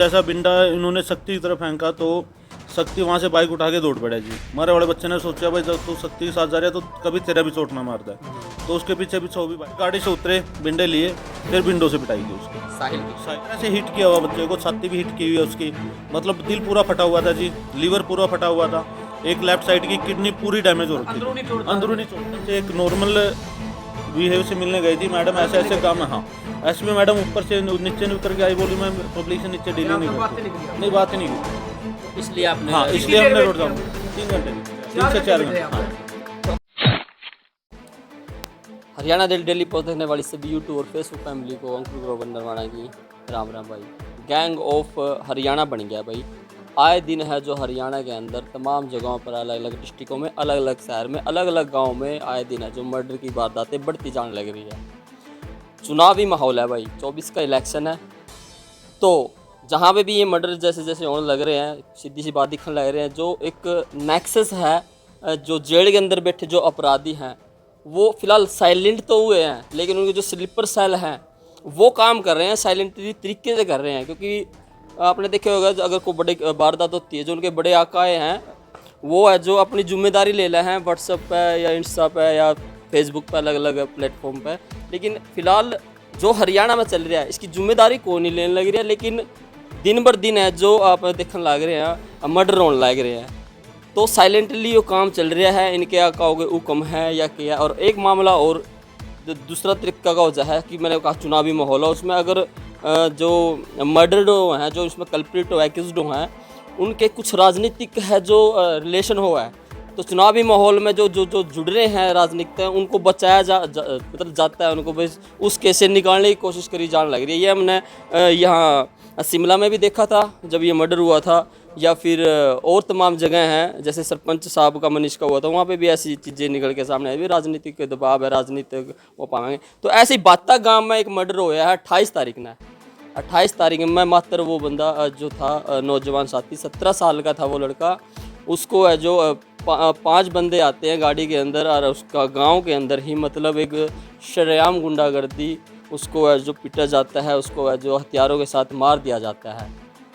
जैसा बिंडा इन्होंने शक्ति की तरफ फेंका तो शक्ति वहाँ से बाइक उठा के दौड़ पड़ा जी। हमारे बड़े बच्चे ने सोचा भाई जब तू शक्ति के साथ जा रहा है तो कभी तेरा भी चोट ना मारता है, तो उसके पीछे पीछे वो भी गाड़ी से उतरे, बिंडे लिए, फिर विंडो से पिटाई की उसकी। साहिल से हिट किया हुआ बच्चे को, छाती भी हिट की हुई है उसकी, मतलब दिल पूरा फटा हुआ था जी, लीवर पूरा फटा हुआ था, एक लेफ्ट साइड की किडनी पूरी डैमेज हो रखी थी, अंदरूनी चोट से। एक नॉर्मल बीहेव से मिलने गई थी मैडम, ऐसे ऐसे काम है। हाँ, ऐसे में मैडम ऊपर से नीचे नहीं उतर के आई, बोली मैं पब्लिक से नीचे डीलिंग नहीं करती, नहीं बात ही नहीं की, इसलिए आपने हाँ इसलिए हमने रोड जाम 3 घंटे 3 से 4 घंटे। हरियाणा डेली पोस्ट देखने वाली सभी यूट्यूब और फेसबुक फैमिली को अंकुर ग्रोवर नरवाना की राम राम भाई। गैंग ऑफ हरियाणा बन गया भाई। आए दिन है जो हरियाणा के अंदर तमाम जगहों पर, अलग अलग डिस्ट्रिक्टों में, अलग अलग शहर में, अलग अलग गाँव में आए दिन है जो मर्डर की वारदातें बढ़ती जाने लग रही है। चुनावी माहौल है भाई, 24 का इलेक्शन है, तो जहाँ पे भी ये मर्डर जैसे जैसे होने लग रहे हैं, सीधी सी बात दिखने लग रहे हैं, जो एक नेक्सस है, जो जेल के अंदर बैठे जो अपराधी हैं वो फिलहाल साइलेंट तो हुए हैं, लेकिन उनके जो स्लीपर सेल हैं वो काम कर रहे हैं, साइलेंटली तरीके से कर रहे हैं। क्योंकि आपने देखे होगा अगर कोई बड़ी वारदात होती है, जो उनके बड़े आकाए हैं वो है जो अपनी जिम्मेदारी ले रहे हैं व्हाट्सएप पे या इंस्टा पे या फेसबुक पे, अलग अलग प्लेटफॉर्म पे। लेकिन फ़िलहाल जो हरियाणा में चल रहा है इसकी जिम्मेदारी कोई नहीं लेने लग रही है, लेकिन दिन बर दिन है जो आप देखने लग रहे हैं मर्डर होने लग रहे हैं, तो साइलेंटली वो काम चल रहा है। इनके आकाओं हुक्म है या क्या। और एक मामला और दूसरा तरीका का वजह है कि मैंने कहा चुनावी माहौल है, उसमें अगर जो मर्डर हैं, जो इसमें कल्प्रिट एक्यूज्ड हैं, उनके कुछ राजनीतिक है जो रिलेशन हुआ है, तो चुनावी माहौल में जो जो जो जुड़ रहे हैं राजनीतिक, उनको बचाया मतलब जाता है, उनको बस उस केस से निकालने की कोशिश करी जाने लग रही है। ये हमने यहाँ शिमला में भी देखा था जब ये मर्डर हुआ था, या फिर और तमाम जगह हैं, जैसे सरपंच साहब का मनीष का हुआ था, वहाँ पे भी ऐसी चीज़ें निकल के सामने आई भी, राजनीतिक दबाव है, राजनीतिक वो पाएंगे। तो ऐसे ही बाता गांव में एक मर्डर हुआ है 28 तारीख में। 28 तारीख में मात्र वो बंदा जो था नौजवान साथी, 17 साल का था वो लड़का, उसको है जो 5 बंदे आते हैं गाड़ी के अंदर, और उसका गांव के अंदर ही मतलब एक शरेआम गुंडागर्दी, उसको है जो पीटा जाता है, उसको है जो हथियारों के साथ मार दिया जाता है।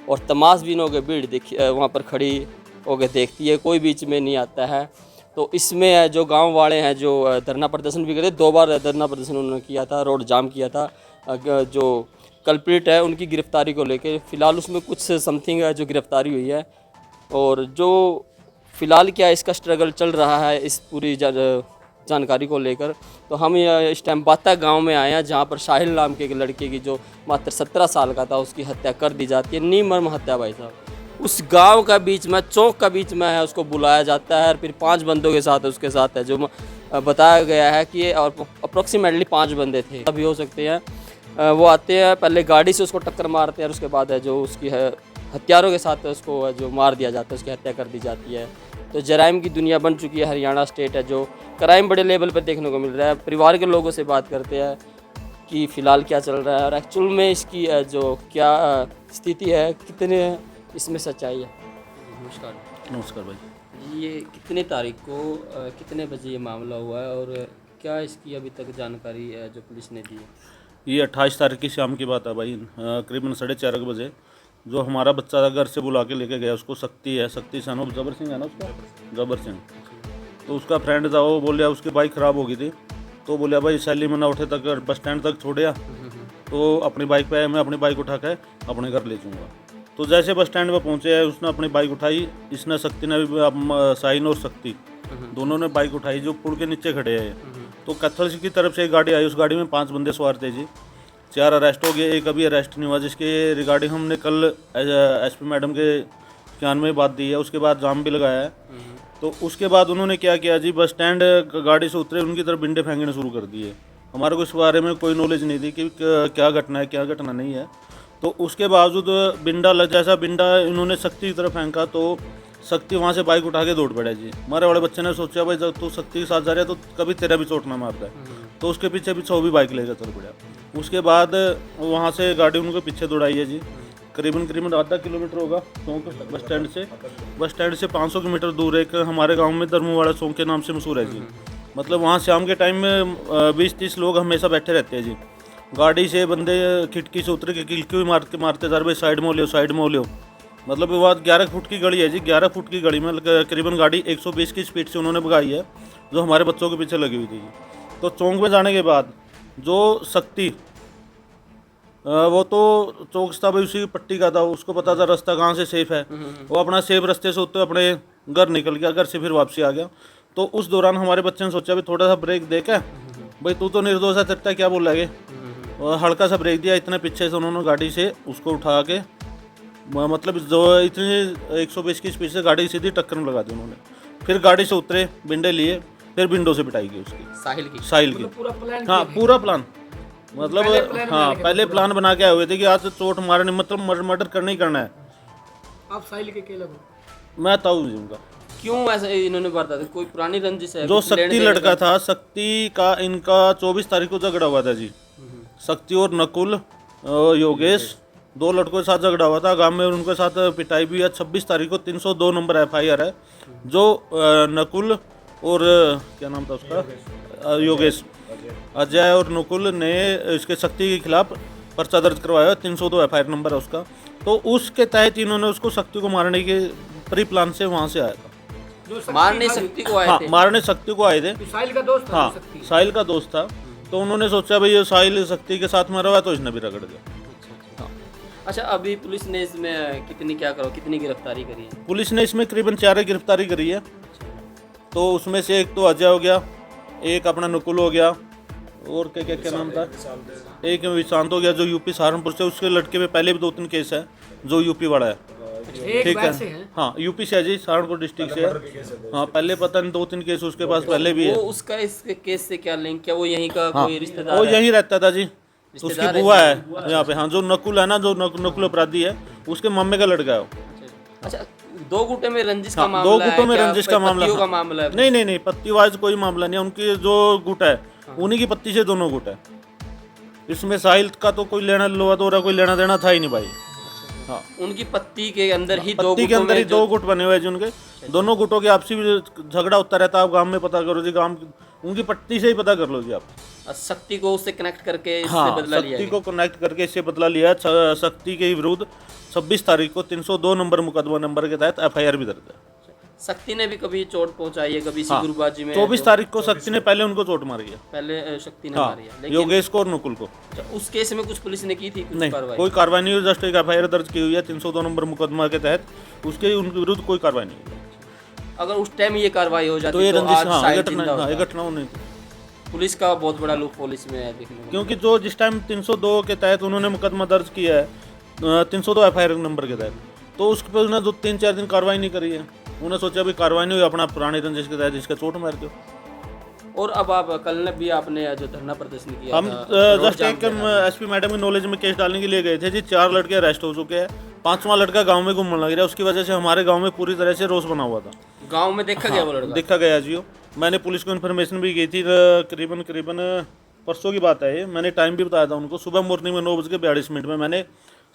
और तमाशबीन हो गए भीड़ देखी वहाँ पर खड़ी हो गए देखती है, कोई बीच में नहीं आता है। तो इसमें है जो गांव वाले हैं जो धरना प्रदर्शन भी करते, 2 बार धरना प्रदर्शन उन्होंने किया था, रोड जाम किया था। जो कल्प्रिट है उनकी गिरफ्तारी को लेकर फ़िलहाल उसमें कुछ समथिंग है जो गिरफ्तारी हुई है, और जो फ़िलहाल क्या इसका स्ट्रगल चल रहा है इस पूरी जानकारी को लेकर। तो हम इस टाइम बाता गांव में आए हैं, जहां पर साहिल नाम के एक लड़के की जो मात्र 17 साल का था उसकी हत्या कर दी जाती है, निर्मम हत्या भाई साहब। उस गांव का बीच में, चौक का बीच में है, उसको बुलाया जाता है, फिर 5 बंदों के साथ उसके साथ है जो बताया गया है कि, और अप्रॉक्सीमेटली 5 बंदे थे, अभी हो सकते हैं। वो आते हैं, पहले गाड़ी से उसको टक्कर मारते हैं, और उसके बाद है जो उसकी है हथियारों के साथ उसको जो मार दिया जाता है, उसकी हत्या कर दी जाती है। तो जराइम की दुनिया बन चुकी है हरियाणा स्टेट है, जो क्राइम बड़े लेवल पर देखने को मिल रहा है। परिवार के लोगों से बात करते हैं कि फ़िलहाल क्या चल रहा है और एक्चुअल में इसकी जो क्या स्थिति है, कितने इसमें सच्चाई है। नमस्कार भाई। ये कितने तारीख को कितने बजे ये मामला हुआ है, और क्या इसकी अभी तक जानकारी है जो पुलिस ने दी है? ये 28 तारीख की शाम की बात है भाई, करीबन 4:30 बजे जो हमारा बच्चा था घर से बुला के लेके गया उसको, शक्ति सन ऑफ जबर सिंह है ना उसका, जबर सिंह, तो उसका फ्रेंड था, वो बोलिया उसकी बाइक ख़राब हो गई थी, तो बोलिया भाई सैली मना उठे तक बस स्टैंड तक छोड़िया, तो अपनी बाइक पे मैं अपनी बाइक उठा के अपने घर ले जाऊँगा। तो जैसे बस स्टैंड पर पहुँचे उसने अपनी बाइक उठाई, इसने शक्ति ने भी, साइन और शक्ति दोनों ने बाइक उठाई जो पुल के नीचे खड़े हैं। तो कत्थल की तरफ से एक गाड़ी आई, उस गाड़ी में 5 बंदे सवार थे जी। 4 अरेस्ट हो गए, एक अभी अरेस्ट नहीं हुआ, जिसके रिगार्डिंग हमने कल एसपी मैडम के ज्ञान में बात दी है, उसके बाद जाम भी लगाया है। तो उसके बाद उन्होंने क्या किया जी, बस स्टैंड गाड़ी से उतरे, उनकी तरफ बिंडे फेंकने शुरू कर दिए। हमारे को इस बारे में कोई नॉलेज नहीं थी कि क्या घटना है क्या घटना नहीं है। तो उसके बावजूद जैसा बिंडा इन्होंने शक्ति की तरफ फेंका तो शक्ति वहाँ से बाइक उठा के दौड़ पड़ा जी। हमारे बड़े बच्चे ने सोचा भाई जब तू शक्ति के साथ जा रहा है तो कभी तेरा भी चोट ना मारता है, तो उसके पीछे पीछे वो भी बाइक लेकर चल पड़ा। उसके बाद वहाँ से गाड़ी उनके पीछे दौड़ाई है जी, करीबन आधा किलोमीटर होगा चौंक बस स्टैंड से 500 मीटर दूर एक हमारे गांव में धर्मवाड़ा चौंक के नाम से मशहूर है जी। मतलब वहाँ शाम के टाइम में 20-30 लोग हमेशा बैठे रहते हैं जी। गाड़ी से बंदे खिड़की से उतर के किलकी मारते मारते जा रहे, भाई साइड में हो लियो, साइड में हो लियो। मतलब ये बात 11 फुट की गली है जी, 11 फुट की गली में करीबन गाड़ी 120 की स्पीड से उन्होंने भगाई है, जो हमारे बच्चों के पीछे लगी हुई थी। तो चौक में जाने के बाद जो शक्ति, वो तो चौक था भाई, उसी की पट्टी का था, उसको पता था रास्ता कहाँ से सेफ है। वो अपना सेफ रास्ते से होते अपने घर निकल गया, घर से फिर वापसी आ गया। तो उस दौरान हमारे बच्चे ने सोचा भी थोड़ा सा ब्रेक दे के, भाई तू तो निर्दोष है, तेरा क्या बोल लगे, और हल्का सा ब्रेक दिया। इतने पीछे से उन्होंने गाड़ी से उसको उठा के, मतलब जो इतनी 120 की स्पीड से गाड़ी सीधी टक्कर में लगा दी उन्होंने। फिर गाड़ी से उतरे, बिंडे लिए, फिर विंडो से पिटाई की उसकी, साहिल की। हाँ पूरा प्लान, मतलब हाँ पहले प्लान बना के आए हुए थे कि आज चोट मारने, मतलब मर्डर करना ही करना है। आप साहिल के अकेला हो? मैं ताऊ जी उनका। क्यों ऐसे इन्होंने बता, कोई पुरानी रंजिश है? जो कुछ लेने शक्ति देने लड़का था, शक्ति का इनका 24 तारीख को झगड़ा हुआ था जी। शक्ति और नकुल योगेश, 2 लड़कों के साथ झगड़ा हुआ था, गांव में उनके साथ पिटाई भी है। 26 तारीख को 302 नंबर FIR है, जो नकुल और क्या नाम था उसका, योगेश, अजय और नकुल ने इसके शक्ति के खिलाफ पर्चा दर्ज करवाया है, 302 FIR नंबर है उसका। तो उसके तहत इन्होंने उसको शक्ति को मारने के प्री प्लान से वहाँ से आया था। मारने शक्ति को आए हाँ थे? मारने शक्ति को आए थे। तो साहिल का दोस्त था? हाँ साहिल का दोस्त था। तो उन्होंने सोचा भाई ये साहिल शक्ति के साथ मरा हुआ है, तो इसने भी रगड़ दिया। हाँ। अच्छा, अभी पुलिस ने इसमें कितनी गिरफ्तारी करी है? पुलिस ने इसमें करीबन 4 गिरफ्तारी करी है। तो उसमें से एक तो अजय हो गया, एक अपना नकुल हो गया, और क्या नाम था, एक विशांत हो गया जो यूपी सहारनपुर से। उसके लड़के पे पहले भी 2-3 केस है, जो यूपी वाला है। ठीक है, हाँ यूपी से है जी, सहारनपुर डिस्ट्रिक्ट से है। हाँ पहले पता नहीं 2-3 केस उसके पास पहले भी है। वो उसका इस केस से क्या लिंक, क्या वो यहीं का हाँ, कोई रिश्तेदार वो है? यहीं रहता था जी, उसकी बुआ है यहाँ पे। हाँ जो नकुल है ना, जो नकुल अपराधी है, उसके मामे का लड़का है वो। अच्छा, 2 गुटे में रंजिश का हाँ, मामला 2 है? गुटों में क्या रंजिश का मामला, पत्तियों का हाँ। मामला है? नहीं पत्तीवाज कोई मामला नहीं है। उनकी जो गुट है, उन्हीं की पत्ती से दोनों गुट है। इसमें साहिल का तो कोई लेना लोहा तो कोई लेना देना था ही नहीं भाई। हाँ उनकी पत्ती के अंदर ही पत्ती के अंदर ही 2 गुट बने हुए हैं जी उनके। दोनों गुटों के आपसी झगड़ा होता रहता है। आप गांव में पता करो जी, गांव उनकी पट्टी से ही पता कर लो जी आप। शक्ति को उससे कनेक्ट करके इससे हाँ बदला लिया शक्ति को कनेक्ट करके इससे बदला लिया। शक्ति के विरुद्ध 26 तारीख को 302 नंबर मुकदमा नंबर के तहत FIR भी दर्ज है। शक्ति ने भी कभी चोट पहुंचाई है, कभी हाँ, सिगुरबाजी में? 24 तारीख को शक्ति ने पहले उनको चोट मारी है। पहले शक्ति ने हाँ, मारी है, लेकिन योगेश को और नकुल को। उस केस में कुछ पुलिस ने की थी कुछ नहीं, कार्रवाई? कोई कार्रवाई नहीं हुई। जस्ट एक FIR दर्ज की हुई है 302 नंबर मुकदमा के तहत, उसके उनके विरुद्ध कोई कार्रवाई नहीं हुई। अगर उस टाइम ये कार्रवाई हो जाती तो ये तो रंजिश, आज हाँ साहिल ये जिंदा घटना, हाँ ये होता। घटना नहीं थी। पुलिस का बहुत बड़ा लूप पुलिस में है देखने को। क्योंकि जो जिस टाइम 302 के तहत उन्होंने मुकदमा दर्ज किया है, 302 FIR नंबर के तहत, तो उसके पर उन्होंने 2-3-4 दिन कार्रवाई नहीं करी है। उन्होंने सोचा भी कार्रवाई नहीं हुई, अपना पुराने रंजिश के तहत इसका चोट मार दो। और अब आप कल ने भी आपने जो धरना प्रदर्शन किया हम था, जस्ट एक SP मैडम की नॉलेज में केस डालने के लिए गए थे जी। 4 लड़के अरेस्ट हो चुके हैं, 5वां लड़का गांव में घूमने लग रहा है। उसकी वजह से हमारे गांव में पूरी तरह से रोष बना हुआ था। गांव में देखा गया वो लड़का? देखा गया जी। मैंने पुलिस को इन्फॉर्मेशन भी की थी, करीबन परसों की बात है ये। मैंने टाइम भी बताया था उनको, सुबह मॉर्निंग में 9:42 में मैंने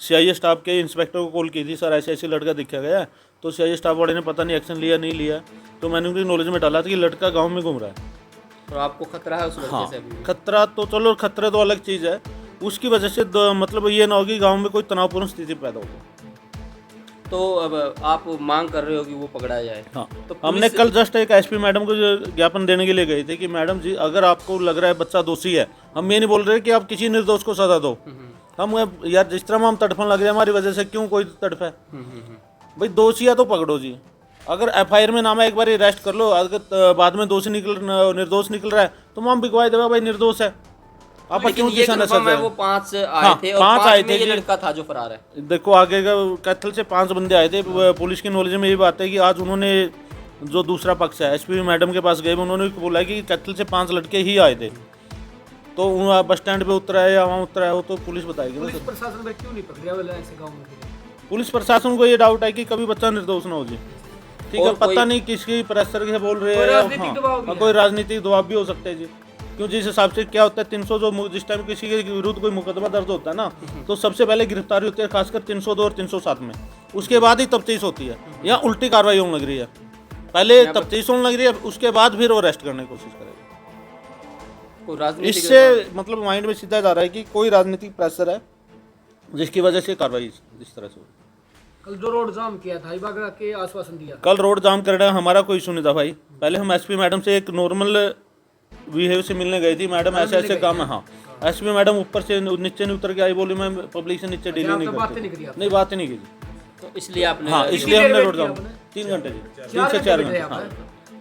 CI स्टाफ के इंस्पेक्टर को कॉल की थी, सर ऐसे लड़का दिखा गया है। तो CI स्टाफ वाले ने पता नहीं एक्शन लिया नहीं लिया। तो मैंने उनकी नॉलेज में डाला था कि लड़का गांव में घूम रहा है। और आपको खतरा है उस लड़के से अभी? खतरा तो चलो, खतरे तो अलग चीज़ है। उसकी वजह से मतलब ये ना हो कि गाँव में कोई तनावपूर्ण स्थिति पैदा हो। तो अब आप मांग कर रहे हो कि वो पकड़ा जाए? हाँ, तो हमने कल जस्ट एक SP मैडम को ज्ञापन देने के लिए गए थे कि मैडम जी अगर आपको लग रहा है बच्चा दोषी है, हम ये नहीं बोल रहे कि आप किसी निर्दोष को सजा दो। हम यार जिस तरह हम तड़फन लग रहे हैं हमारी वजह से, क्यों कोई तड़फ है भाई? दोषी है तो पकड़ो जी। अगर FIR में नाम है, एक बार अरेस्ट कर लो। अगर बाद में दोषी निर्दोष निकल रहा है तो हम बिकवाई देगा भाई निर्दोष है। आप लेकिन क्यों ये किसान confirm है वो 5 आए थे और 5 आए थे ये जी। लड़का था जो फरार है। देखो आगे का कैथल से 5 बंदे आए थे। पुलिस की नॉलेज में ये बात है कि आज उन्होंने जो दूसरा पक्ष है SP मैडम के पास गए, उन्होंने बोला कि कैथल से 5 लड़के ही आए थे। तो वहाँ बस स्टैंड पे उतरा है या वहाँ उतरा है वो तो पुलिस बताएगी ना। पुलिस प्रशासन में क्यों नहीं पकड़ा वाला ऐसे गांव में? पुलिस प्रशासन को ये डाउट है कि कभी बच्चा निर्दोष ना हो जी। ठीक है, पता नहीं किसकी प्रेशर से बोल रहे हैं, कोई राजनीतिक दबाव भी हो सकता है जी। क्यों जिस हिसाब से क्या होता है 300 जो जिस टाइम किसी के विरुद्ध कोई मुकदमा दर्ज होता है ना, तो सबसे पहले गिरफ्तारी होती है, खासकर 302 और 307 में। उसके बाद ही तफ्तीश होती है। यहाँ उल्टी कार्रवाई होने लग रही है, पहले तफ्तीश होने लग रही है, उसके बाद फिर वो अरेस्ट करने की कोशिश करेगा। कोई राजनीतिक इससे मतलब माइंड में सीधा जा रहा है कि कोई राजनीतिक प्रेशर है जिसकी वजह से कार्रवाई इस तरह से हुई। कल जो रोड जाम किया था इबागा के आश्वासन दिया। कल रोड जाम करना हमारा कोई इशू नहीं था भाई। पहले हम एसपी मैडम से एक नॉर्मल बिहेव से मिलने गई थी, मैडम ऐसे ऐसे काम है। हाँ, एसपी मैडम ऊपर से नीचे नहीं उतर के आई, बोली मैं पब्लिक से नीचे डीलिंग नहीं करती। नहीं, बात ही नहीं की। तो इसलिए आपने हाँ, इसलिए हमने रोड जाम 3 घंटे जी, 3 से 4 घंटे। हाँ।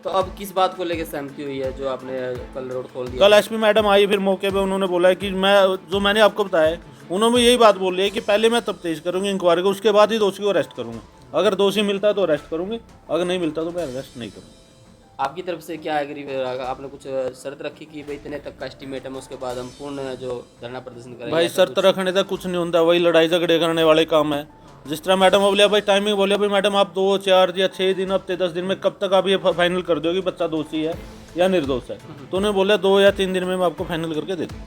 तो अब किस बात को लेकर सहमति हुई है जो आपने कल रोड खोल दिया? कल एसपी मैडम आई, फिर मौके पे उन्होंने बोला कि मैंने आपको बताया, उन्होंने यही बात बोली है कि पहले मैं तफ्तीश करूंगी इंक्वायरी को, उसके बाद ही दोषी को अरेस्ट करूंगा। अगर दोषी मिलता है तो अरेस्ट करूंगी, अगर नहीं मिलता तो मैं अरेस्ट नहीं करूँगा। आपकी तरफ से क्या एग्री, आपने कुछ शर्त रखी कि भाई इतने तक का एस्टीमेट है, उसके बाद हम पूर्ण जो धरना प्रदर्शन करेंगे? भाई शर्त रखने तक कुछ नहीं होता, वही लड़ाई झगड़े करने वाले काम है। जिस तरह मैडम बोलिया भाई, टाइमिंग बोलिया भाई मैडम आप 2, 4 या 6 दिन, हफ्ते 10 दिन में कब तक आप ये फाइनल कर दोगे बच्चा दोषी है या निर्दोष है? तो उन्होंने बोला 2 या 3 दिन में मैं आपको फाइनल करके दे दूँ।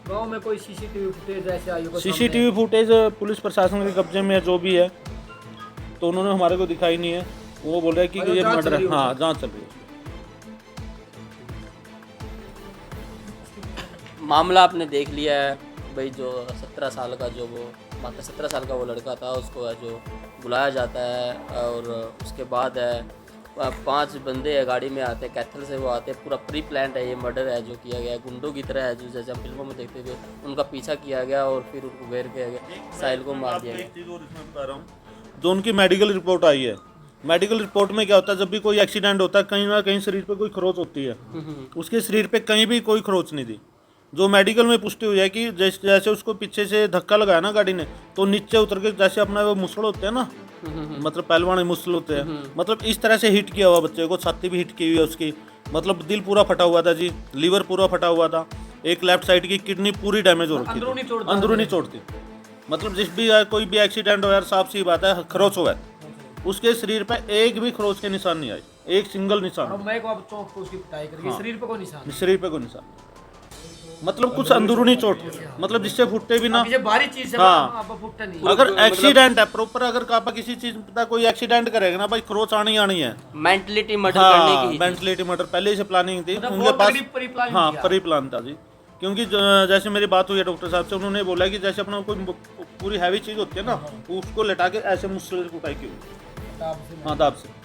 गाँव में कोई सीसीटीवी फुटेज ऐसे आई हो? सीसीटीवी फुटेज पुलिस प्रशासन के कब्जे में जो भी है, तो उन्होंने हमारे को दिखाई नहीं है। वो बोल रहे हैं कि ये मर्डर है। हाँ, जाँच चल रही है। मामला आपने देख लिया है भाई, जो 17 साल का जो वो 17 साल का वो लड़का था, उसको है जो बुलाया जाता है और उसके बाद है 5 बंदे है गाड़ी में आते हैं, कैथल से वो आते हैं। पूरा प्री प्लान्ड है ये मर्डर है जो किया गया है, गुंडों की तरह है जो जैसे हम फिल्मों में देखते थे। उनका पीछा किया गया और फिर उनको घेर किया गया, साहिल को मार दिया गया। इसमें बता रहा हूँ, जो उनकी मेडिकल रिपोर्ट आई है, मेडिकल रिपोर्ट में क्या होता है, जब भी कोई एक्सीडेंट होता है कहीं ना कहीं शरीर पे कोई खरोच होती है। उसके शरीर पे कहीं भी कोई खरोच नहीं थी। जो मेडिकल में पुष्टि हुई है कि जैसे उसको पीछे से धक्का लगाया ना गाड़ी ने, तो नीचे उतर के जैसे अपना वो मुसल होते हैं ना, मतलब पहलवान मुसल होते हैं, मतलब इस तरह से हिट किया हुआ बच्चे को। छाती भी हिट की हुई है उसकी, मतलब दिल पूरा फटा हुआ था जी, लीवर पूरा फटा हुआ था, एक लेफ्ट साइड की किडनी पूरी डैमेज हो रखी थी, अंदरूनी चोट थी। मतलब जिस भी कोई भी एक्सीडेंट हो यार, साफ सी बात है, खरोच हुआ है। उसके शरीर पे एक भी खरोच के निशान नहीं आए, एक सिंगल निशान। मैं को अब चौक को उसकी पिटाई करके शरीर पे कोई निशान, शरीर पे कोई निशान, मतलब कुछ अंदरूनी चोट, मतलब जिससे फुटते भी ना। ये भारी चीज है। हाँ, अब फुटता नहीं। अगर एक्सीडेंट है प्रॉपर, अगर आप किसी चीज का कोई एक्सीडेंट करेगा ना भाई, खरोच आनी आनी है। मेंटलिटी मर्डर हाँ, करने की मेंटलिटी मर्डर पहले से प्लानिंग थी मतलब उनके पास। हाँ, किया। प्री प्लान था जी। क्योंकि जैसे मेरी बात हुई है डॉक्टर साहब से, उन्होंने बोला कि जैसे अपना कोई पूरी हैवी चीज होती है ना, उसको लेटा के ऐसे मुझसे कुटाई की हुई। हाँ, दाब से।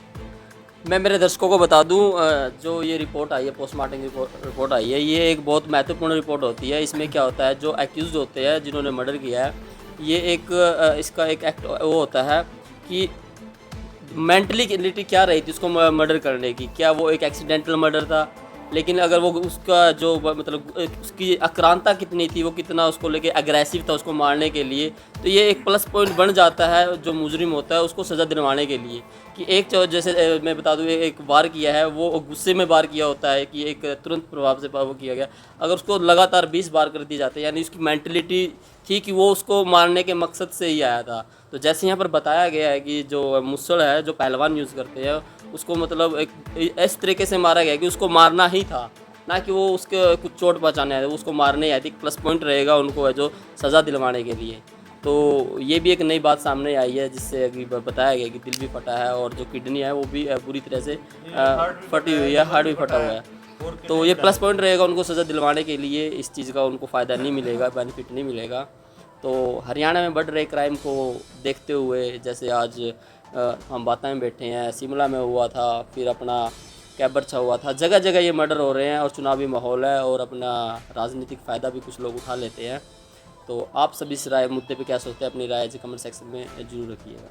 मैं मेरे दर्शकों को बता दूं, जो ये रिपोर्ट आई है, पोस्टमार्टम रिपोर्ट आई है, ये एक बहुत महत्वपूर्ण रिपोर्ट होती है। इसमें क्या होता है, जो एक्यूज होते हैं जिन्होंने मर्डर किया है, ये एक इसका एक एक्ट वो होता है कि मेंटलिटी क्या रही थी उसको मर्डर करने की। क्या वो एक एक्सीडेंटल मर्डर था, लेकिन अगर वो उसका जो मतलब उसकी आक्रांता कितनी थी, वो कितना उसको लेके अग्रेसिव था उसको मारने के लिए, तो ये एक प्लस पॉइंट बन जाता है जो मुजरिम होता है उसको सज़ा दिलवाने के लिए। कि एक जैसे मैं बता दूँ, एक वार किया है, वो गुस्से में वार किया होता है कि एक तुरंत प्रभाव से वो किया गया। अगर उसको लगातार 20 बार कर दिए जाते हैं, यानी उसकी मेंटलिटी थी कि वो उसको मारने के मकसद से ही आया था। तो जैसे यहाँ पर बताया गया है कि जो मुसल है, जो पहलवान यूज़ करते हैं, उसको मतलब एक इस तरीके से मारा गया कि उसको मारना ही था, ना कि वो उसके कुछ चोट पहुँचाने आए थे, उसको मारने आए थे। प्लस पॉइंट रहेगा उनको है जो सज़ा दिलवाने के लिए। तो ये भी एक नई बात सामने आई है, जिससे अभी बताया गया कि दिल भी फटा है और जो किडनी है वो भी पूरी तरह से फटी हुई है, हार्ट भी फटा हुआ है। तो ये प्लस पॉइंट रहेगा उनको सज़ा दिलवाने के लिए। इस चीज़ का उनको फ़ायदा नहीं मिलेगा, बेनिफिट नहीं मिलेगा। तो हरियाणा में बढ़ रहे क्राइम को देखते हुए, जैसे आज हम बाता में बैठे हैं, शिमला में हुआ था, फिर अपना कैबरछा हुआ था, जगह जगह ये मर्डर हो रहे हैं और चुनावी माहौल है और अपना राजनीतिक फ़ायदा भी कुछ लोग उठा लेते हैं। तो आप सभी इस राय मुद्दे पे क्या सोचते हैं, अपनी राय कमेंट सेक्शन में जरूर रखिएगा।